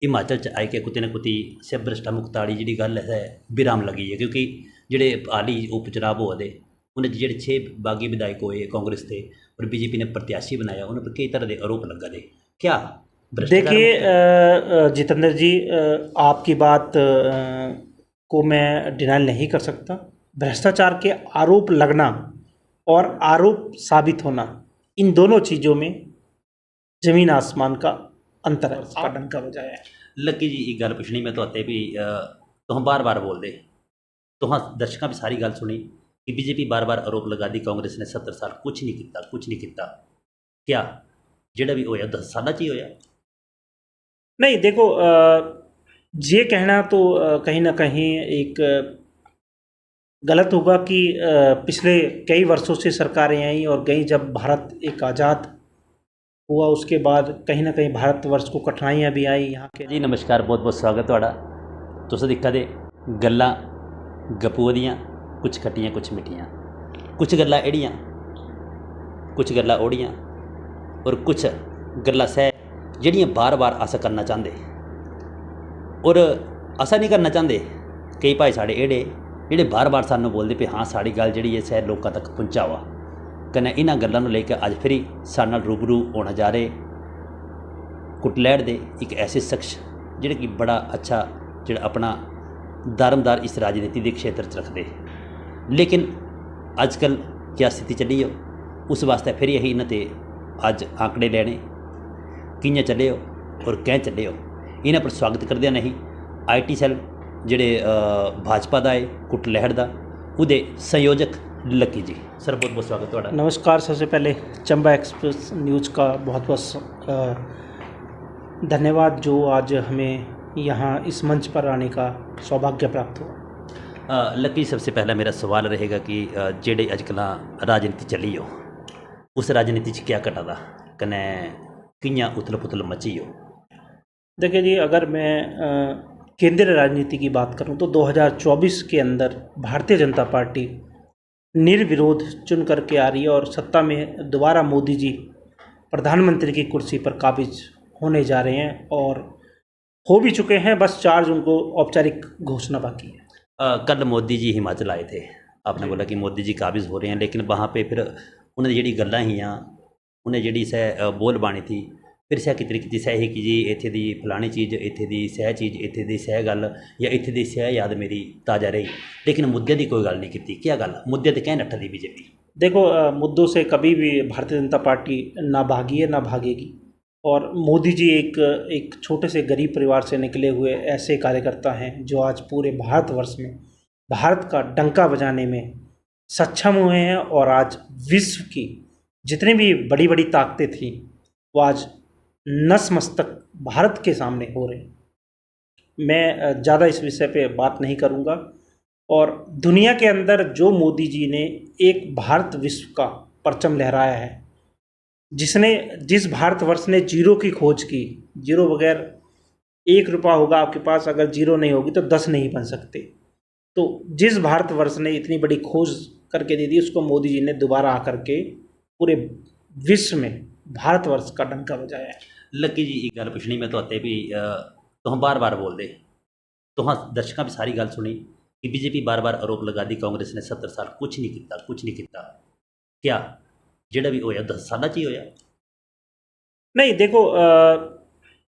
हिमाचल च आई के कुते ना कुते सिर भ्रष्टा मुक्त वाली जी गल है विराम लगी है, क्योंकि जेडे हाल ही उपचुनाव हुआ दे उन्हें जेडे 6 बागी विधायक हुए कांग्रेस थे और बीजेपी ने प्रत्याशी बनाया, उन पर कई तरह के आरोप लगा दे। क्या भ्रष्टाचार देखिए मुक्त है? जितेंद्र जी, आपकी बात को मैं डिनाई नहीं कर सकता। भ्रष्टाचार के आरोप लगना और आरोप साबित होना, इन दोनों चीज़ों में जमीन आसमान का अंतर है, उसका डंका बजाया है। लकी जी एक गल पुछनी मैं तो भी तुम बार बार बोल दे तुहां दर्शकों भी सारी गल सुनी कि बीजेपी बार बार आरोप लगा दी कांग्रेस ने 70 साल कुछ नहीं किया, कुछ नहीं किया। क्या जेड़ा भी होया 10 साल च ही होया? नहीं, देखो, ये कहना तो कहीं ना कहीं एक गलत होगा कि पिछले कई वर्षों से सरकारें आई और गई, जब भारत एक आज़ाद हुआ उसके बाद कहीं ना कहीं भारतवर्ष को कठिनाइयाँ भी आई यहाँ के। जी नमस्कार, बहुत बहुत स्वागत थोड़ा। तुस दिक्खा दे गल्लां गप्पू दियां, कुछ खट्टियां कुछ मिठियां, कुछ गल्लां एड़ियां कुछ गल्लां ओड़ियां और कुछ गल्लां सह जेहड़ियां बार बार अस करना चाहते और अस नहीं करना चाहते। कई भाई साढ़े एड़े जेहड़े बार बार सानू बोलते पे हाँ साड़ी गल जी है सह लोगों तक पहुँचावा। कन्नै इन्हां गल्लां नूं लेकर अज फिर साडे नाल रूबरू होना जा रहे कुटलैहड़ दे एक ऐसे शख्स जिहड़े कि बड़ा अच्छा जिहड़ा अपना दारमदार इस राजनीति के क्षेत्र च रखते, लेकिन अजकल क्या स्थिति चली हो उस वास्ते फिर यही इन्हां ते अज आंकड़े लैने कि'यां चले हो और कैं चले हो। इन्हां पर स्वागत करदे नहीं IT सैल जिहड़े भाजपा का है कुटलैहड़ का उहदे संयोजक लकी जी। सर बहुत बहुत स्वागत थोड़ा। नमस्कार। सबसे पहले चंबा एक्सप्रेस न्यूज़ का बहुत बहुत धन्यवाद, जो आज हमें यहाँ इस मंच पर आने का सौभाग्य प्राप्त हुआ। लकी, सबसे पहला मेरा सवाल रहेगा कि जेडे अजकल राजनीति चली हो उस राजनीति च क्या घटा दा कन्नै कि'यां उथल पुथल मची हो? देखिए जी, अगर मैं केंद्रीय राजनीति की बात करूं तो 2024 के अंदर भारतीय जनता पार्टी निर्विरोध चुन करके आ रही है और सत्ता में दोबारा मोदी जी प्रधानमंत्री की कुर्सी पर काबिज होने जा रहे हैं और हो भी चुके हैं, बस चार्ज उनको औपचारिक घोषणा बाकी है। कल मोदी जी हिमाचल आए थे, आपने बोला कि मोदी जी काबिज हो रहे हैं, लेकिन वहाँ पे फिर उन्हें जी गल्लां हियां उन्हें जी सह बोलबाणी थी फिर सह कितनी की सह ही कि जी इत्थे दी फलानी चीज़ इत्थे दी सह चीज़ इत्थे दी सह गल या इत्थे दी सह याद मेरी ताज़ा रही, लेकिन मुद्दे की कोई गल नहीं की। क्या गल मुद्दे ते कैं नट्ठा दी बीजेपी? देखो, मुद्दों से कभी भी भारतीय जनता पार्टी ना भागी है ना भागेगी और मोदी जी एक छोटे से गरीब परिवार से निकले हुए ऐसे कार्यकर्ता हैं जो आज पूरे भारतवर्ष में भारत का डंका बजाने में सक्षम हुए हैं और आज विश्व की जितनी भी बड़ी बड़ी ताकतें थी वो आज नतमस्तक भारत के सामने हो रहे हैं। मैं ज़्यादा इस विषय पे बात नहीं करूँगा और दुनिया के अंदर जो मोदी जी ने एक भारत विश्व का परचम लहराया है, जिस भारतवर्ष ने जीरो की खोज की, जीरो बगैर 1 रुपया होगा आपके पास, अगर जीरो नहीं होगी तो 10 नहीं बन सकते, तो जिस भारतवर्ष ने इतनी बड़ी खोज करके दे दी उसको मोदी जी ने दोबारा आकर के पूरे विश्व में भारतवर्ष का डंका बजाया है। लकी जी एक गल पुछनी मैं तो भी तुम बार बार बोल दे तुहां दर्शकों भी सारी गल सुनी कि बीजेपी बार बार आरोप लगा दी कांग्रेस ने 70 साल कुछ नहीं किया, कुछ नहीं किया। क्या जेड़ा भी होया 10 साल च ही होया? नहीं, देखो,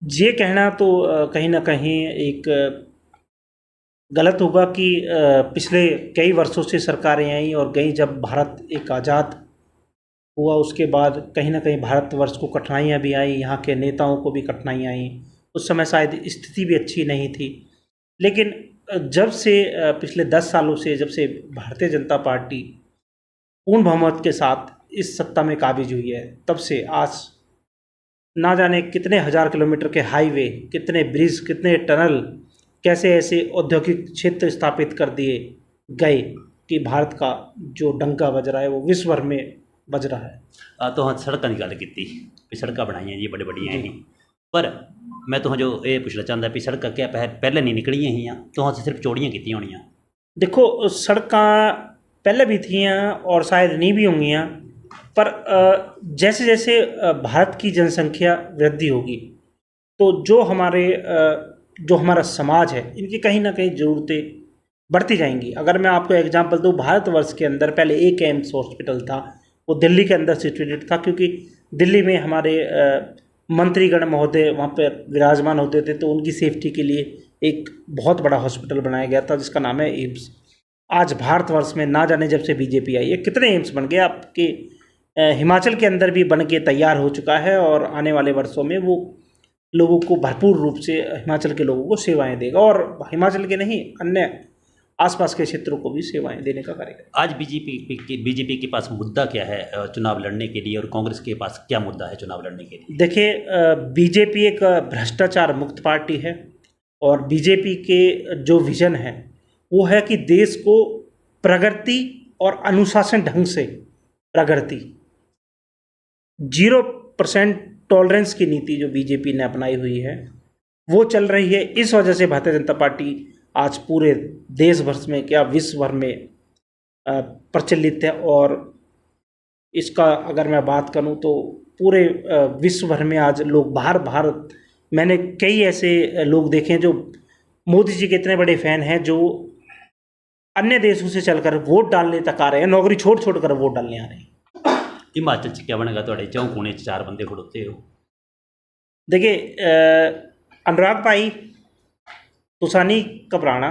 ये कहना तो कहीं ना कहीं एक गलत होगा कि पिछले कई वर्षों से सरकारें आई और गई, जब भारत एक आज़ाद हुआ उसके बाद कहीं ना कहीं भारतवर्ष को कठिनाइयाँ भी आई, यहाँ के नेताओं को भी कठिनाइयाँ आई। उस समय शायद स्थिति भी अच्छी नहीं थी, लेकिन जब से पिछले 10 सालों से जब से भारतीय जनता पार्टी पूर्ण बहुमत के साथ इस सत्ता में काबिज हुई है, तब से आज ना जाने कितने हज़ार किलोमीटर के हाईवे, कितने ब्रिज, कितने टनल, कैसे ऐसे औद्योगिक क्षेत्र स्थापित कर दिए गए कि भारत का जो डंका बज रहा है वो विश्व भर में बज रहा है। तो हाँ सड़कों की गल की सड़क बनाई जी बड़ी बड़िया ही, पर मैं तो जो ये पूछना चाहता भी सड़क क्या पहले नहीं निकलियां ही तो सिर्फ चौड़ियाँ की होनियां? देखो, सड़कें पहले भी थी और शायद नहीं भी होंगी, पर जैसे जैसे भारत की जनसंख्या वृद्धि होगी तो जो हमारा समाज है, इनकी कहीं ना कहीं ज़रूरतें बढ़ती जाएंगी। अगर मैं आपको एग्जांपल दूँ, भारतवर्ष के अंदर पहले एक एम्स हॉस्पिटल था, वो दिल्ली के अंदर सिचुएटेड था, क्योंकि दिल्ली में हमारे मंत्रीगण महोदय वहाँ पर विराजमान होते थे, तो उनकी सेफ्टी के लिए एक बहुत बड़ा हॉस्पिटल बनाया गया था जिसका नाम है एम्स। आज भारतवर्ष में ना जाने जब से बीजेपी आई है कितने एम्स बन गए। आपके हिमाचल के अंदर भी बन के तैयार हो चुका है, और आने वाले वर्षों में वो लोगों को भरपूर रूप से, हिमाचल के लोगों को सेवाएं देगा, और हिमाचल के नहीं, अन्य आसपास के क्षेत्रों को भी सेवाएं देने का कार्य करेगा। आज बीजेपी के पास मुद्दा क्या है चुनाव लड़ने के लिए, और कांग्रेस के पास क्या मुद्दा है चुनाव लड़ने के लिए? देखिए, बीजेपी एक भ्रष्टाचार मुक्त पार्टी है, और बीजेपी के जो विजन है वो है कि देश को प्रगति और अनुशासन ढंग से प्रगति, 0% टॉलरेंस की नीति जो बीजेपी ने अपनाई हुई है वो चल रही है। इस वजह से भारतीय जनता पार्टी आज पूरे देश भर में, क्या विश्व भर में प्रचलित है। और इसका अगर मैं बात करूं तो पूरे विश्व भर में आज लोग भारत, मैंने कई ऐसे लोग देखे हैं जो मोदी जी के इतने बड़े फैन हैं, जो अन्य देशों से चलकर वोट डालने तक आ रहे हैं, नौकरी छोड़ कर वोट डालने आ रहे हैं। हिमाचल च क्या बनेगा? थोड़े चौं कोने 4 बंदे खड़ोते हो। देखिए, अनुराग भाई तुसा नहीं घबराना,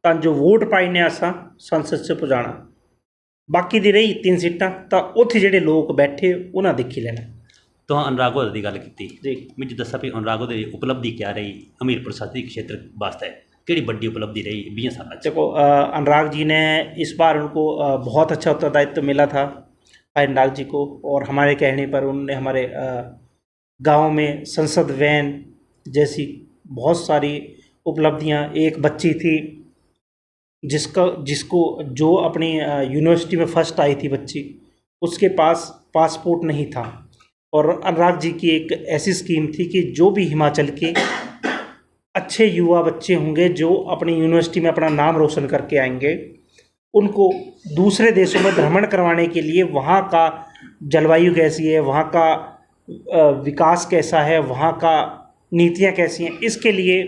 ਤਾਂ जो वोट पाई ने असा संसद से पहुँचाना, बाकी दी रही 3 सीटां ਤਾਂ ਉੱਥੇ ਜਿਹੜੇ लोग बैठे ਉਹਨਾਂ देखी लेना। तो अनुराग होर की गल की जी, मुझे दसा भी अनुराग होर उपलब्धि क्या रही हमीरपुर संसदीय क्षेत्र वास्ते, केड़ी बड़ी उपलब्धि रही 20 साल? देखो, अनुराग जी ने इस बार उनको बहुत अच्छा उत्तरदायित्व मिला था, भाई अनुराग जी को, और हमारे कहने पर उन्होंने हमारे गांव में संसद वैन जैसी बहुत सारी उपलब्धियां, एक बच्ची थी जिसको जो अपनी यूनिवर्सिटी में फर्स्ट आई थी बच्ची, उसके पास पासपोर्ट नहीं था, और अनुराग जी की एक ऐसी स्कीम थी कि जो भी हिमाचल के अच्छे युवा बच्चे होंगे जो अपनी यूनिवर्सिटी में अपना नाम रोशन करके आएंगे, उनको दूसरे देशों में भ्रमण करवाने के लिए वहाँ का जलवायु कैसी है, वहाँ का विकास कैसा है, वहाँ का नीतियाँ कैसी हैं, इसके लिए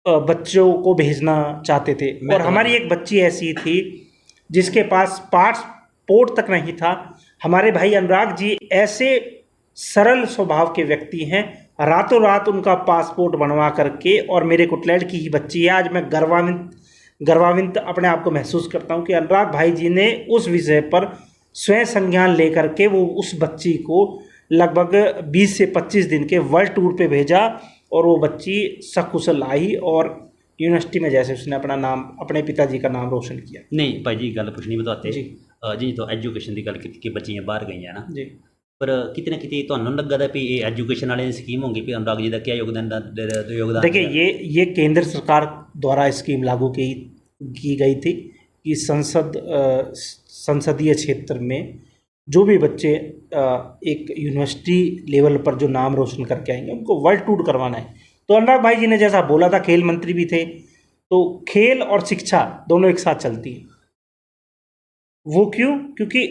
बच्चों को भेजना चाहते थे। और हमारी एक बच्ची ऐसी थी जिसके पास पासपोर्ट तक नहीं था। हमारे भाई अनुराग जी ऐसे सरल स्वभाव के व्यक्ति हैं, रातों रात उनका पासपोर्ट बनवा करके, और मेरे कुटलैंड की ही बच्ची है। आज मैं गर्वान्वित अपने आप को महसूस करता हूं कि अनुराग भाई जी ने उस विषय पर स्वयं संज्ञान लेकर के वो उस बच्ची को लगभग 20 से 25 दिन के वर्ल्ड टूर पे भेजा, और वो बच्ची सकुशल आई, और यूनिवर्सिटी में जैसे उसने अपना नाम, अपने पिताजी का नाम रोशन किया। नहीं भाई जी, गल पुछनी बताते जी जी, तो एजुकेशन की गल की बच्चियां बाहर गई है ना जी, पर कितने कितने ਤੁਹਾਨੂੰ ਲੱਗਦਾ भी ये एजुकेशन वाले स्कीम होंगी भी अनुराग जी का क्या योगदान? देखिए, ये केंद्र सरकार द्वारा स्कीम लागू की गई थी कि संसदीय क्षेत्र में जो भी बच्चे एक यूनिवर्सिटी लेवल पर जो नाम रोशन करके आएंगे उनको वर्ल्ड टूर करवाना है। तो अनुराग भाई जी ने जैसा बोला था, खेल मंत्री भी थे, तो खेल और शिक्षा दोनों एक साथ चलती है। वो क्यों? क्योंकि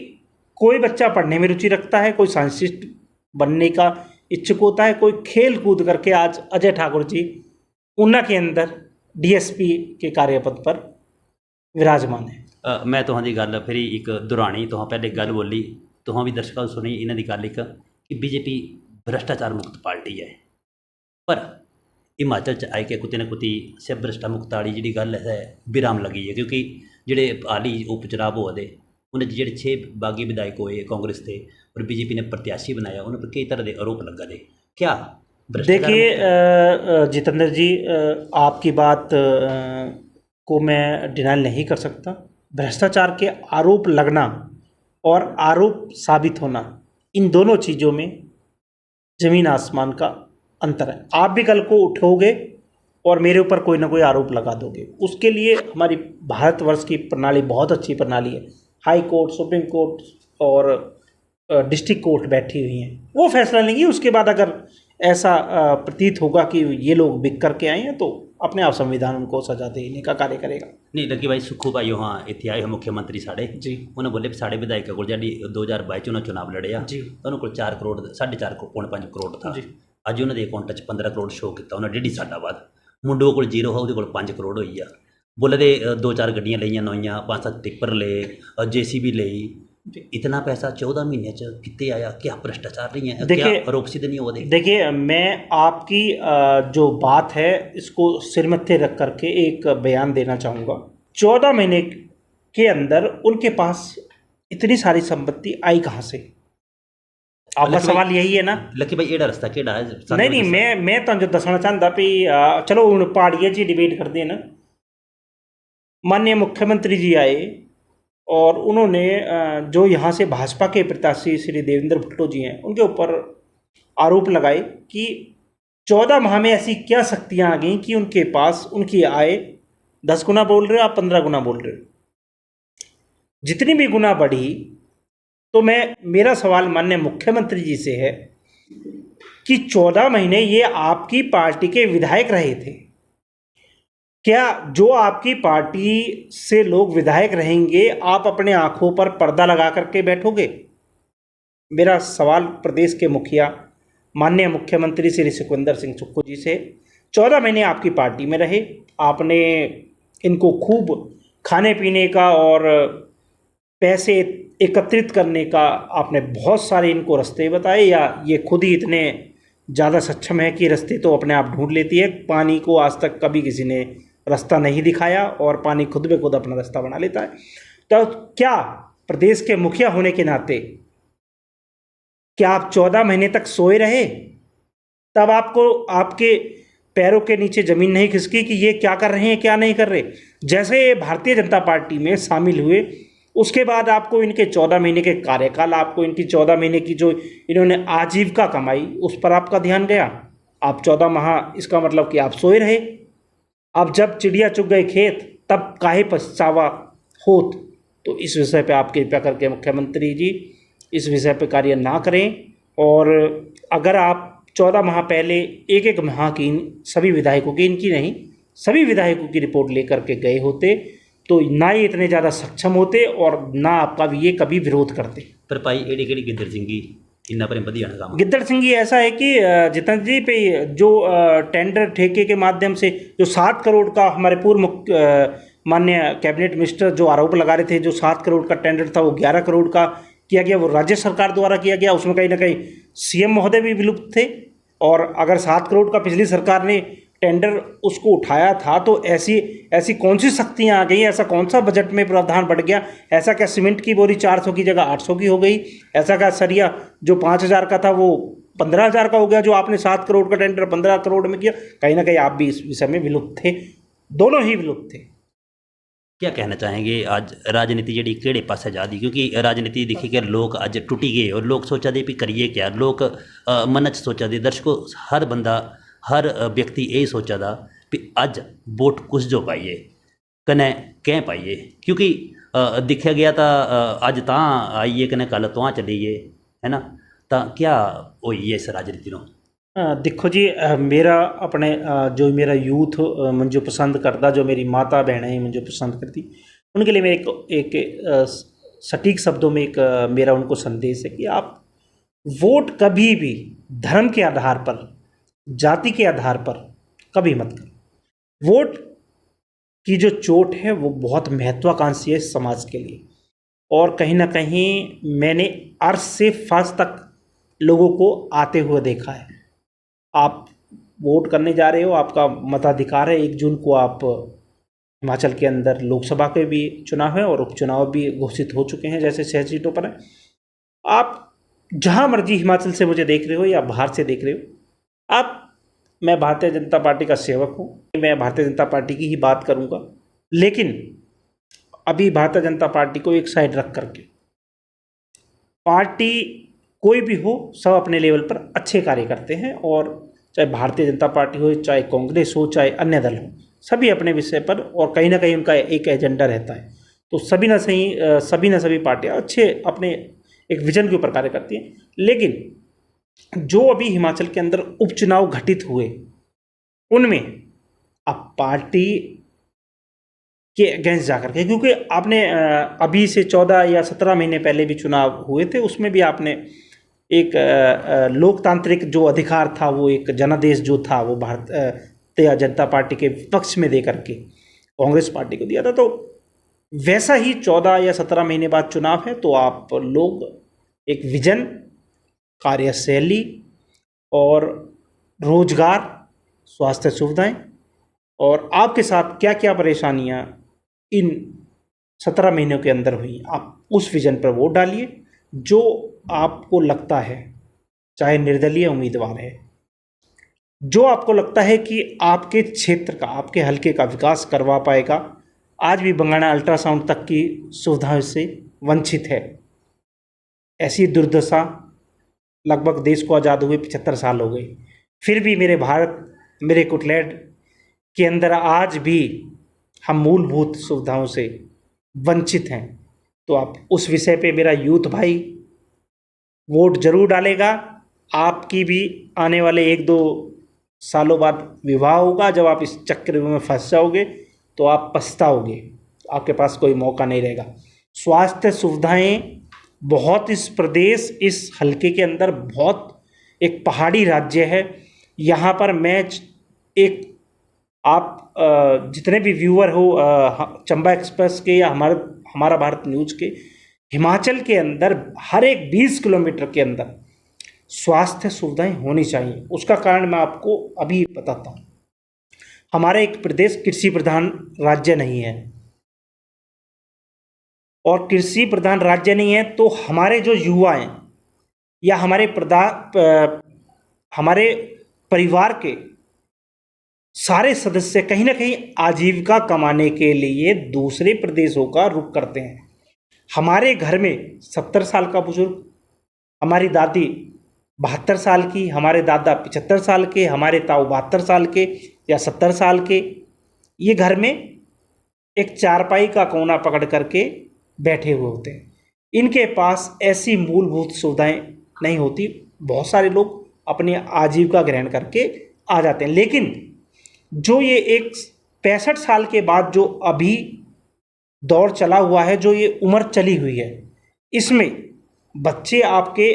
कोई बच्चा पढ़ने में रुचि रखता है, कोई साइंटिस्ट बनने का इच्छुक होता है, कोई खेल कूद करके। आज अजय ठाकुर जी ऊना के अंदर डीएसपी के कार्यपद पर विराजमान है। मैं तुहां गल फिर एक दुहरानी, तुहां पहले गल बोली, तुहां भी दर्शकों सुनी इन्हां दी गल एक कि बीजेपी भ्रष्टाचार मुक्त पार्टी है, पर हिमाचल च आई के कुते ना कुते सिर्फ भ्रष्टा मुक्त वाली जी गल है विराम लगी है, क्योंकि जोड़े हाल ही उपचुनाव हुए थे उन्हें जो 6 बागी विधायक हुए कांग्रेस थे और बीजेपी ने प्रत्याशी बनाया, उन पर कई तरह के आरोप लगा थे। क्या देखिए जितेंद्र जी, आपकी बात को मैं डिनाई नहीं कर सकता। भ्रष्टाचार के आरोप लगना और आरोप साबित होना, इन दोनों चीज़ों में ज़मीन आसमान का अंतर है। आप भी कल को उठोगे और मेरे ऊपर कोई ना कोई आरोप लगा दोगे, उसके लिए हमारी भारतवर्ष की प्रणाली बहुत अच्छी प्रणाली है। हाई कोर्ट, सुप्रीम कोर्ट और डिस्ट्रिक्ट कोर्ट बैठी हुई हैं, वो फैसला लेंगी। उसके बाद अगर ऐसा प्रतीत होगा कि ये लोग बिक करके आए हैं, तो अपने आप संविधान उनको सजा देने का कार्य करेगा। नहीं लगी भाई सुखू भाई हाँ इतने आए मुख्यमंत्री साढ़े जी, उन्हें बोले साढ़े विधायक को जी 2022 उन्होंने चुनाव लड़िया जी, तो उन्होंने 4 करोड़ 4.5 पौने 5 करोड़ था जी। ਅੱਜ ਉਹਨਾਂ ਦੇ ਅਕਾਊਂਟ 'ਚ 15 ਕਰੋੜ ਸ਼ੋਅ ਕੀਤਾ ਉਹਨਾਂ 1.5 ਸਾਲਾਂ ਬਾਅਦ। ਮੁੰਡੇ ਕੋਲ ਜ਼ੀਰੋ ਹੈ, ਉਹਦੇ ਕੋਲ 5 ਕਰੋੜ ਹੋਈ ਆ। ਬੋਲੇ ਦੇ 2-4 ਗੱਡੀਆਂ ਲਈਆਂ ਨਵੀਆਂ, 5-7 ਟਿੱਪਰ ਲਏ, JCB ਲਈ। इतना पैसा 14 महीने च कितने आया? क्या भ्रष्टाचार नहीं है? क्या आरोप नहीं हो? देखिए, मैं आपकी जो बात है इसको सिरमत्थे रख करके एक बयान देना चाहूँगा। 14 महीने के अंदर उनके पास इतनी सारी संपत्ति आई कहाँ से? आपका सवाल यही है ना? लकी भाई एड़ा रास्ता केड़ा है? नहीं, मैं तो जो दसना चाहता भी चलो हूँ पहाड़िया जी डिबेट करते हैं ना। माननीय मुख्यमंत्री जी आए और उन्होंने जो यहाँ से भाजपा के प्रत्याशी श्री देवेंद्र भट्टो जी हैं उनके ऊपर आरोप लगाए कि 14 माह में ऐसी क्या शक्तियाँ आ गई कि उनके पास उनकी आय 10 गुना बोल रहे हो आप, 15 गुना बोल रहे हो। जितनी भी गुना बढ़ी, तो मेरा सवाल माननीय मुख्यमंत्री जी से है कि 14 महीने ये आपकी पार्टी के विधायक रहे थे, क्या जो आपकी पार्टी से लोग विधायक रहेंगे आप अपने आंखों पर पर्दा लगा करके बैठोगे? मेरा सवाल प्रदेश के मुखिया माननीय मुख्यमंत्री श्री सुखविंदर सिंह सुक्खू जी से, 14 महीने आपकी पार्टी में रहे, आपने इनको खूब खाने पीने का और पैसे एकत्रित करने का आपने बहुत सारे इनको रास्ते बताए, या ये खुद ही इतने ज़्यादा सक्षम है कि रास्ते तो अपने आप ढूंढ लेती है? पानी को आज तक कभी किसी ने रास्ता नहीं दिखाया और पानी खुद ब खुद अपना रास्ता बना लेता है। तो क्या प्रदेश के मुखिया होने के नाते क्या आप 14 महीने तक सोए रहे? तब आपको आपके पैरों के नीचे ज़मीन नहीं खिसकी कि ये क्या कर रहे हैं, क्या नहीं कर रहे? जैसे भारतीय जनता पार्टी में शामिल हुए उसके बाद आपको इनके 14 महीने के कार्यकाल, आपको इनकी 14 महीने की जो इन्होंने आजीविका कमाई उस पर आपका ध्यान गया। आप 14 माह, इसका मतलब कि आप सोए रहे। अब जब चिड़िया चुग गए खेत तब काहे पछतावा होत। तो इस विषय पे आप कृपया करके मुख्यमंत्री जी इस विषय पे कार्य ना करें, और अगर आप 14 माह पहले एक माह की सभी विधायकों की, इनकी नहीं सभी विधायकों की रिपोर्ट लेकर के गए होते तो ना ही इतने ज़्यादा सक्षम होते और ना आपका भी ये कभी विरोध करते। पर भाई एड़ी केड़ी गिद्दड़ सिंगी इन्ना पर बढ़िया काम। गिद्दड़ सिंगी ऐसा है कि जितेंद्र जी पे जो टेंडर ठेके के माध्यम से जो 7 करोड़ का हमारे पूर्व माननीय कैबिनेट मिनिस्टर जो आरोप लगा रहे थे, जो 7 करोड़ का टेंडर था वो 11 करोड़ का किया गया, वो राज्य सरकार द्वारा किया गया। उसमें कहीं ना कहीं CM महोदय भी विलुप्त थे, और अगर 7 करोड़ का पिछली सरकार ने टेंडर उसको उठाया था तो ऐसी कौन सी शक्तियाँ आ गई? ऐसा कौन सा बजट में प्रावधान बढ़ गया? ऐसा क्या सीमेंट की बोरी 400 की जगह 800 की हो गई? ऐसा क्या सरिया जो 5000 का था वो 15000 का हो गया, जो आपने 7 करोड़ का टेंडर 15 करोड़ में किया? कहीं ना कहीं आप भी इस विषय में विलुप्त थे, दोनों ही विलुप्त थे। क्या कहना चाहेंगे आज राजनीति जी केड़े पासे जा दी? क्योंकि राजनीति देखी कि लोग अज टुटी गए और लोग सोचा दे भी करिए क्या। लोग मन च सोचा दे, दर्शकों हर बंदा हर व्यक्ति यही सोचा था भी अज वोट कुछ जो पाइए कने कैं पाइए, क्योंकि दिखा गया था अज तां आइए कने कल तुआं चलीए, है ना? तो क्या होई है इस राजनीति नो? देखो जी, मेरा अपने जो मेरा यूथ मुझे पसंद करता, जो मेरी माता बहनें मुझे पसंद करती, उनके लिए मैं एक सटीक शब्दों में एक मेरा उनको संदेश है कि आप वोट कभी भी धर्म के आधार पर, जाति के आधार पर कभी मत करो। वोट की जो चोट है वो बहुत महत्वाकांक्षी है समाज के लिए, और कहीं ना कहीं मैंने अर्श से फर्श तक लोगों को आते हुए देखा है। आप वोट करने जा रहे हो, आपका मताधिकार है। 1 जून को आप हिमाचल के अंदर लोकसभा के भी चुनाव है और उपचुनाव भी घोषित हो चुके हैं, जैसे 6 सीटों पर है। आप जहाँ मर्जी हिमाचल से मुझे देख रहे हो या बाहर से देख रहे हो, मैं भारतीय जनता पार्टी का सेवक हूँ, मैं भारतीय जनता पार्टी की ही बात करूँगा। लेकिन अभी भारतीय जनता पार्टी को एक साइड रख करके, पार्टी कोई भी हो, सब अपने लेवल पर अच्छे कार्य करते हैं, और चाहे भारतीय जनता पार्टी हो, चाहे कांग्रेस हो, चाहे अन्य दल हो, सभी अपने विषय पर और कहीं ना कहीं उनका एक एजेंडा रहता है। तो सभी ना सभी पार्टियाँ अच्छे अपने एक विजन के ऊपर कार्य करती हैं। लेकिन जो अभी हिमाचल के अंदर उपचुनाव घटित हुए, उनमें अब पार्टी के अगेंस्ट जाकर के, क्योंकि आपने अभी से 14 या 17 महीने पहले भी चुनाव हुए थे, उसमें भी आपने एक लोकतांत्रिक जो अधिकार था, वो एक जनादेश जो था वो भारतीय जनता पार्टी के विपक्ष में दे करके कांग्रेस पार्टी को दिया था। तो वैसा ही 14 या 17 महीने बाद चुनाव है, तो आप लोग एक विजन, कार्यशैली और रोजगार, स्वास्थ्य सुविधाएं और आपके साथ क्या क्या परेशानियां इन 17 महीनों के अंदर हुई, आप उस विजन पर वोट डालिए। जो आपको लगता है, चाहे निर्दलीय उम्मीदवार है, जो आपको लगता है कि आपके क्षेत्र का, आपके हलके का विकास करवा पाएगा। आज भी बंगाना अल्ट्रासाउंड तक की सुविधाओं से वंचित है। ऐसी दुर्दशा लगभग देश को आज़ाद हुए 75 साल हो गए, फिर भी मेरे भारत, मेरे कुटलैंड के अंदर आज भी हम मूलभूत सुविधाओं से वंचित हैं। तो आप उस विषय पे मेरा यूथ भाई वोट जरूर डालेगा। आपकी भी आने वाले 1-2 सालों बाद विवाह होगा। जब आप इस चक्रव्यूह में फंस जाओगे तो आप पछताओगे, आपके पास कोई मौका नहीं रहेगा। स्वास्थ्य सुविधाएं बहुत, इस प्रदेश, इस हलके के अंदर बहुत एक पहाड़ी राज्य है। यहाँ पर मैं एक, आप जितने भी व्यूअर हो चंबा एक्सप्रेस के या हमारा भारत न्यूज़ के, हिमाचल के अंदर हर एक 20 किलोमीटर के अंदर स्वास्थ्य सुविधाएं होनी चाहिए। उसका कारण मैं आपको अभी बताता हूँ। हमारा एक प्रदेश कृषि प्रधान राज्य नहीं है, और कृषि प्रधान राज्य नहीं है तो हमारे जो युवा हैं या हमारे परिवार के सारे सदस्य कहीं ना कहीं आजीविका कमाने के लिए दूसरे प्रदेशों का रुख करते हैं। हमारे घर में 70 साल का बुजुर्ग, हमारी दादी 72 साल की, हमारे दादा 75 साल के, हमारे ताऊ 72 साल के या 70 साल के, ये घर में एक चारपाई का कोना पकड़ करके बैठे हुए होते हैं। इनके पास ऐसी मूलभूत सुविधाएं नहीं होती। बहुत सारे लोग अपनी आजीविका ग्रहण करके आ जाते हैं, लेकिन जो ये एक 65 साल के बाद जो अभी दौर चला हुआ है, जो ये उम्र चली हुई है, इसमें बच्चे आपके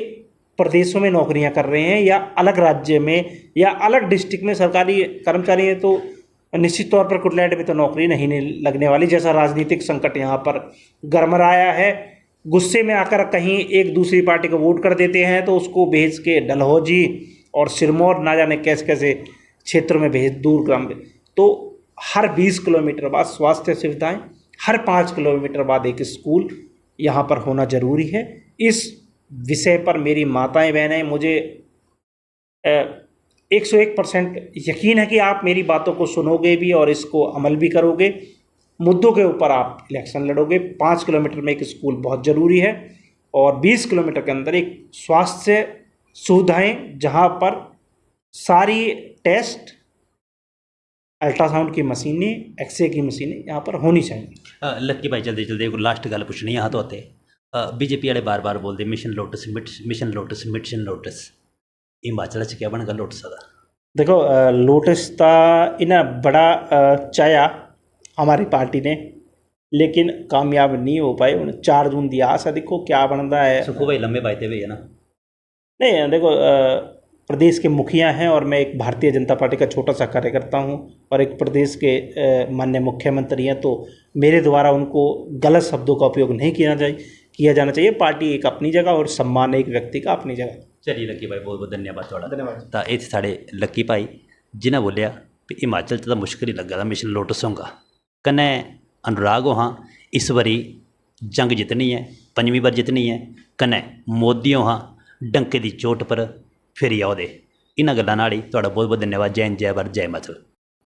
प्रदेशों में नौकरियां कर रहे हैं या अलग राज्य में या अलग डिस्ट्रिक्ट में सरकारी कर्मचारी हैं, तो निश्चित तौर पर कुटलैंड में तो नौकरी नहीं लगने वाली। जैसा राजनीतिक संकट यहाँ पर गरमराया है, गुस्से में आकर कहीं एक दूसरी पार्टी को वोट कर देते हैं तो उसको भेज के डलहौजी और सिरमौर ना जाने कैसे कैसे क्षेत्रों में भेज, दूर ग्राम में। तो हर 20 किलोमीटर बाद स्वास्थ्य सुविधाएं, हर 5 किलोमीटर बाद एक स्कूल यहाँ पर होना जरूरी है। इस विषय पर मेरी माताएं बहनें, मुझे 101% यकीन है कि आप मेरी बातों को सुनोगे भी और इसको अमल भी करोगे। मुद्दों के ऊपर आप इलेक्शन लड़ोगे। 5 किलोमीटर में एक स्कूल बहुत ज़रूरी है और 20 किलोमीटर के अंदर एक स्वास्थ्य सुविधाएं जहां पर सारी टेस्ट, अल्ट्रासाउंड की मशीनें, एक्सरे की मशीनें यहाँ पर होनी चाहिए। लक्की भाई चलते चलते एक लास्ट गल पुछनी यहाँ तो आते बीजेपी वाले बार बार बोलते mission lotus, mission lotus, mission lotus. Himachal च क्या बनगा लोटस का? देखो, लोटस का इन्हें बड़ा चाया हमारी पार्टी ने, लेकिन कामयाब नहीं हो पाए। उन्हें 4 जून दिया आशा, देखो क्या बनता है। सुखो भाई लंबे बायते हुए है ना? नहीं, देखो, प्रदेश के मुखिया हैं और मैं एक भारतीय जनता पार्टी का छोटा सा कार्यकर्ता हूं और एक प्रदेश के माननीय मुख्यमंत्री हैं, तो मेरे द्वारा उनको गलत शब्दों का उपयोग नहीं किया जाना चाहिए। पार्टी एक अपनी जगह और सम्मान एक व्यक्ति का अपनी जगह। चलिए लक्की भाई, बहुत बहुत धन्यवाद थोड़ा। धन्यवाद। तो ये साढ़े लक्की भाई जिन्हें बोलिया कि हिमाचल तो मुश्किल ही लगा था मिशन लोटस होगा। कन्ने अनुराग हो, हाँ इस बारी जंग जितनी है, 5वीं बार जितनी है। कन्ने मोदी हो, हाँ डंके की चोट पर फिर आओ दे। इन्होंने गलों नाल ही बहुत बहुत धन्यवाद। जय हिंद, जय भारत, जय हिमाचल।